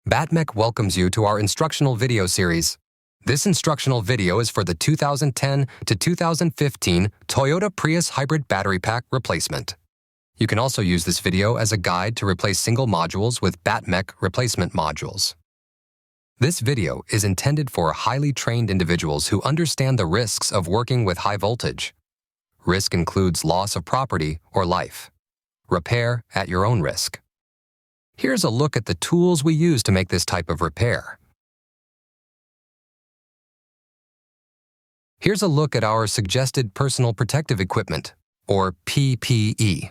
BattMech welcomes you to our instructional video series. This instructional video is for the 2010 to 2015 Toyota Prius hybrid battery pack replacement. You can also use this video as a guide to replace single modules with BattMech replacement modules. This video is intended for highly trained individuals who understand the risks of working with high voltage. Risk includes loss of property or life. Repair at your own risk. Here's a look at the tools we use to make this type of repair. Here's a look at our suggested personal protective equipment, or PPE.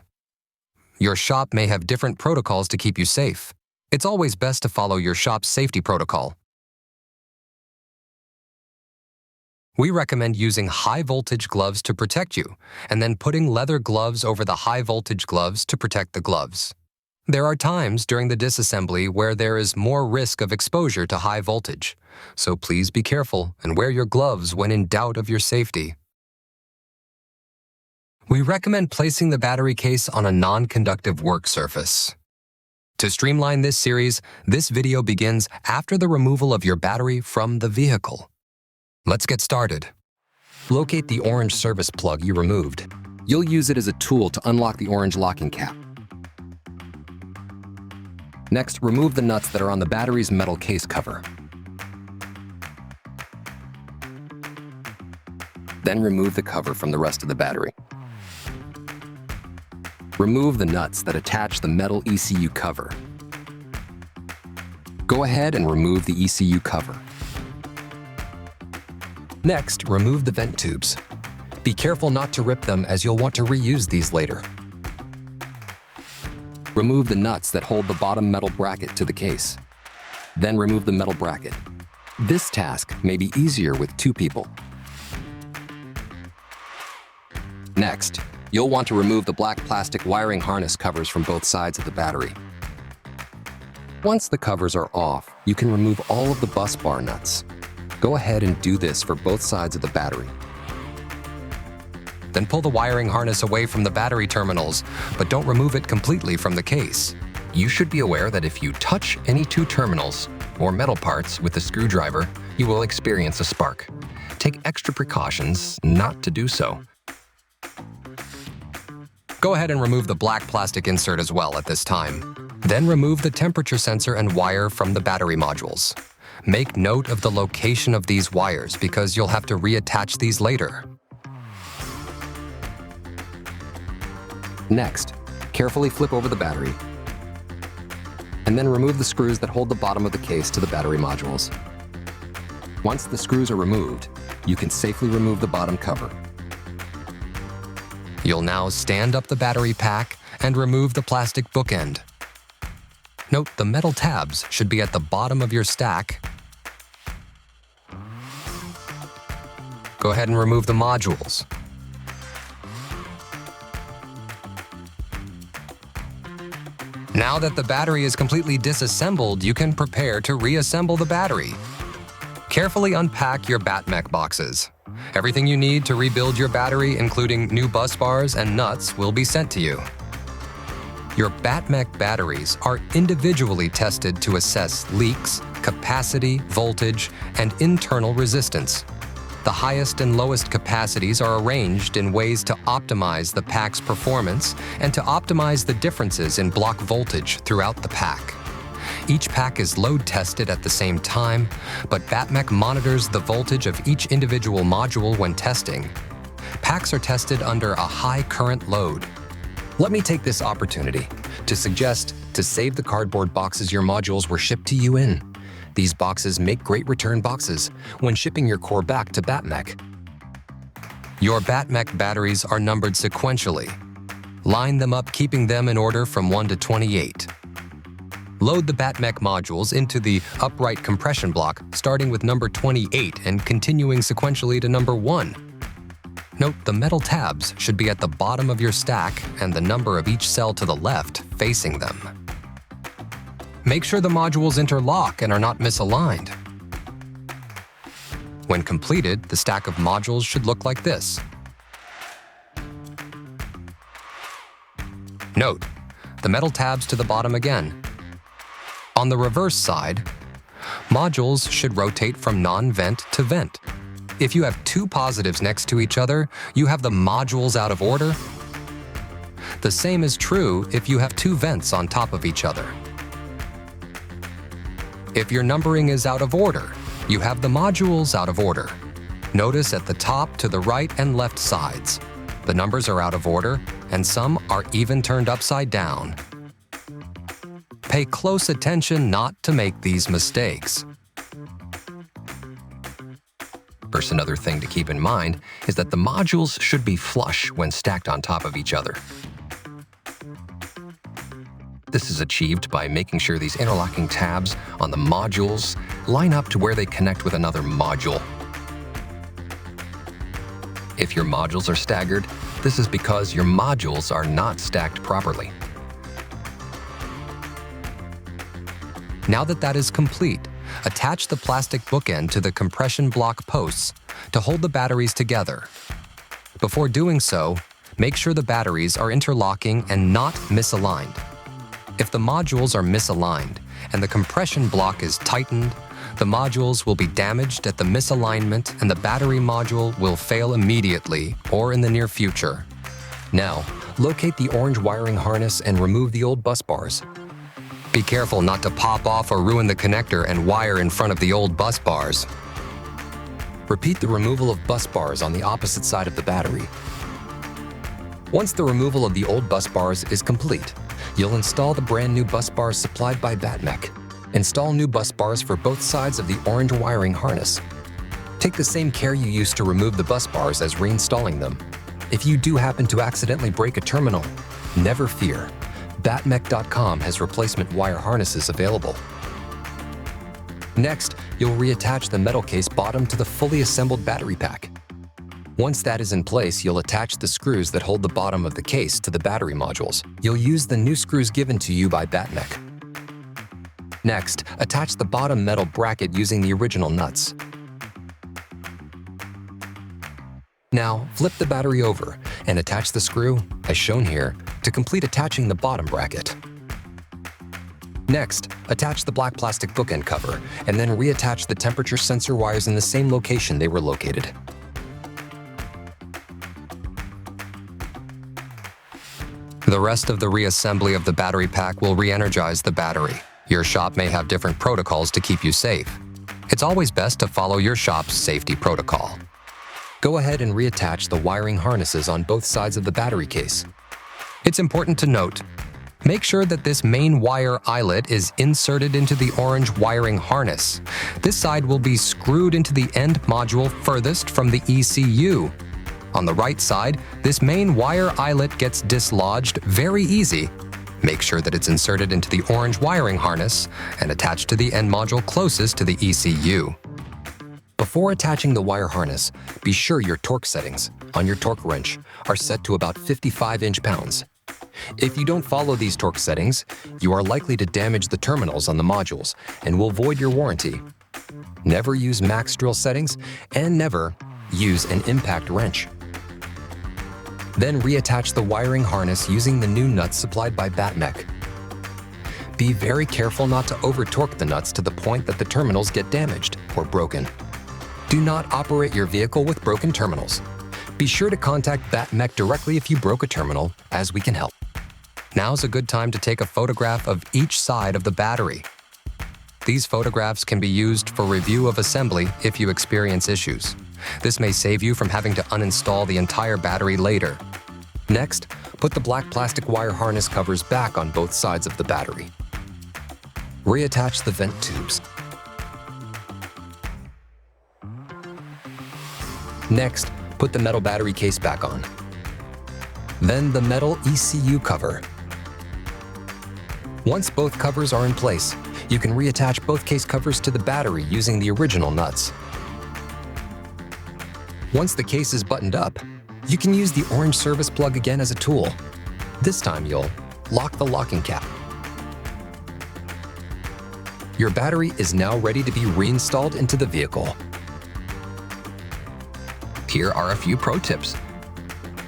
Your shop may have different protocols to keep you safe. It's always best to follow your shop's safety protocol. We recommend using high-voltage gloves to protect you, and then putting leather gloves over the high-voltage gloves to protect the gloves. There are times during the disassembly where there is more risk of exposure to high voltage, so please be careful and wear your gloves when in doubt of your safety. We recommend placing the battery case on a non-conductive work surface. To streamline this series, this video begins after the removal of your battery from the vehicle. Let's get started. Locate the orange service plug you removed. You'll use it as a tool to unlock the orange locking cap. Next, remove the nuts that are on the battery's metal case cover. Then remove the cover from the rest of the battery. Remove the nuts that attach the metal ECU cover. Go ahead and remove the ECU cover. Next, remove the vent tubes. Be careful not to rip them as you'll want to reuse these later. Remove the nuts that hold the bottom metal bracket to the case. Then remove the metal bracket. This task may be easier with 2 people. Next, you'll want to remove the black plastic wiring harness covers from both sides of the battery. Once the covers are off, you can remove all of the bus bar nuts. Go ahead and do this for both sides of the battery. Then pull the wiring harness away from the battery terminals, but don't remove it completely from the case. You should be aware that if you touch any 2 terminals or metal parts with a screwdriver, you will experience a spark. Take extra precautions not to do so. Go ahead and remove the black plastic insert as well at this time. Then remove the temperature sensor and wire from the battery modules. Make note of the location of these wires because you'll have to reattach these later. Next, carefully flip over the battery, and then remove the screws that hold the bottom of the case to the battery modules. Once the screws are removed, you can safely remove the bottom cover. You'll now stand up the battery pack and remove the plastic bookend. Note the metal tabs should be at the bottom of your stack. Go ahead and remove the modules. Now that the battery is completely disassembled, you can prepare to reassemble the battery. Carefully unpack your BattMech boxes. Everything you need to rebuild your battery, including new bus bars and nuts, will be sent to you. Your BattMech batteries are individually tested to assess leaks, capacity, voltage, and internal resistance. The highest and lowest capacities are arranged in ways to optimize the pack's performance and to optimize the differences in block voltage throughout the pack. Each pack is load tested at the same time, but BattMech monitors the voltage of each individual module when testing. Packs are tested under a high current load. Let me take this opportunity to suggest to save the cardboard boxes your modules were shipped to you in. These boxes make great return boxes when shipping your core back to BattMech. Your BattMech batteries are numbered sequentially. Line them up, keeping them in order from 1 to 28. Load the BattMech modules into the upright compression block, starting with number 28 and continuing sequentially to number 1. Note the metal tabs should be at the bottom of your stack and the number of each cell to the left facing them. Make sure the modules interlock and are not misaligned. When When completed, the stack of modules should look like this. Note, the metal tabs to the bottom again. On the reverse side, modules should rotate from non-vent to vent. If you have two positives next to each other, you have the modules out of order. The same is true if you have two vents on top of each other. If your numbering is out of order, you have the modules out of order. Notice at the top to the right and left sides. The numbers are out of order, and some are even turned upside down. Pay close attention not to make these mistakes. First, another thing to keep in mind is that the modules should be flush when stacked on top of each other. This is achieved by making sure these interlocking tabs on the modules line up to where they connect with another module. If your modules are staggered, this is because your modules are not stacked properly. Now that is complete, attach the plastic bookend to the compression block posts to hold the batteries together. Before doing so, make sure the batteries are interlocking and not misaligned. If the modules are misaligned and the compression block is tightened, the modules will be damaged at the misalignment and the battery module will fail immediately or in the near future. Now, locate the orange wiring harness and remove the old bus bars. Be careful not to pop off or ruin the connector and wire in front of the old bus bars. Repeat the removal of bus bars on the opposite side of the battery. Once the removal of the old bus bars is complete, you'll install the brand new bus bars supplied by BattMech. Install new bus bars for both sides of the orange wiring harness. Take the same care you used to remove the bus bars as reinstalling them. If you do happen to accidentally break a terminal, never fear. BattMech.com has replacement wire harnesses available. Next, you'll reattach the metal case bottom to the fully assembled battery pack. Once that is in place, you'll attach the screws that hold the bottom of the case to the battery modules. You'll use the new screws given to you by BattMech. Next, attach the bottom metal bracket using the original nuts. Now, flip the battery over and attach the screw, as shown here, to complete attaching the bottom bracket. Next, attach the black plastic bookend cover and then reattach the temperature sensor wires in the same location they were located. The rest of the reassembly of the battery pack will re-energize the battery. Your shop may have different protocols to keep you safe. It's always best to follow your shop's safety protocol. Go ahead and reattach the wiring harnesses on both sides of the battery case. It's important to note, make sure that this main wire eyelet is inserted into the orange wiring harness. This side will be screwed into the end module furthest from the ECU. On the right side, this main wire eyelet gets dislodged very easy. Make sure that it's inserted into the orange wiring harness and attached to the end module closest to the ECU. Before attaching the wire harness, be sure your torque settings on your torque wrench are set to about 55 inch-pounds. If you don't follow these torque settings, you are likely to damage the terminals on the modules and will void your warranty. Never use max drill settings and never use an impact wrench. Then reattach the wiring harness using the new nuts supplied by BattMech. Be very careful not to over-torque the nuts to the point that the terminals get damaged or broken. Do not operate your vehicle with broken terminals. Be sure to contact BattMech directly if you broke a terminal, as we can help. Now's a good time to take a photograph of each side of the battery. These photographs can be used for review of assembly if you experience issues. This may save you from having to uninstall the entire battery later. Next, put the black plastic wire harness covers back on both sides of the battery. Reattach the vent tubes. Next, put the metal battery case back on. Then the metal ECU cover. Once both covers are in place, you can reattach both case covers to the battery using the original nuts. Once the case is buttoned up, you can use the orange service plug again as a tool. This time you'll lock the locking cap. Your battery is now ready to be reinstalled into the vehicle. Here are a few pro tips.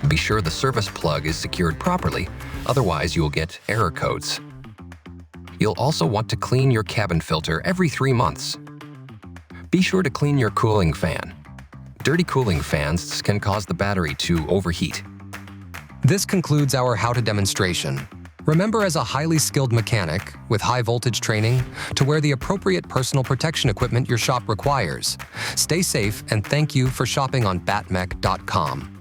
Be sure the service plug is secured properly, otherwise you will get error codes. You'll also want to clean your cabin filter every 3 months. Be sure to clean your cooling fan. Dirty cooling fans can cause the battery to overheat. This concludes our how-to demonstration. Remember, as a highly skilled mechanic with high voltage training, to wear the appropriate personal protection equipment your shop requires. Stay safe, and thank you for shopping on BattMech.com.